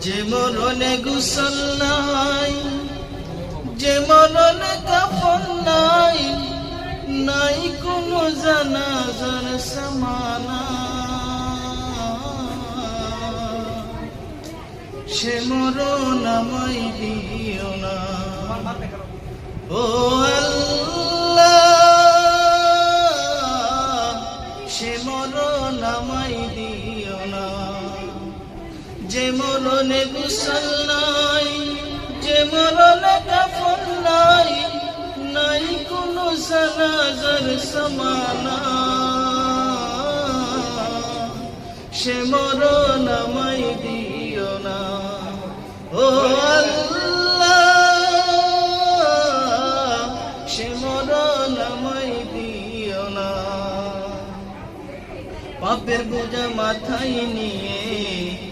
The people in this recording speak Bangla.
যে মরণে গোসল নাই, যে মরণে কাফন নাই, নাই কোনো জানাজার সামানা, সে মরণ আমায় দিও না। ও আল্লাহ, সে মরণ আমায় দিও না। যে মরণে গোসল নাই, যে মরণে কাফন নাই, নাই কোনো জানাজার সামানা, সে মরণ আমায় দিও না। ও আল্লাহ, সে মরণ আমায় দিও না। পাপের বোঝা মাথায় নিয়ে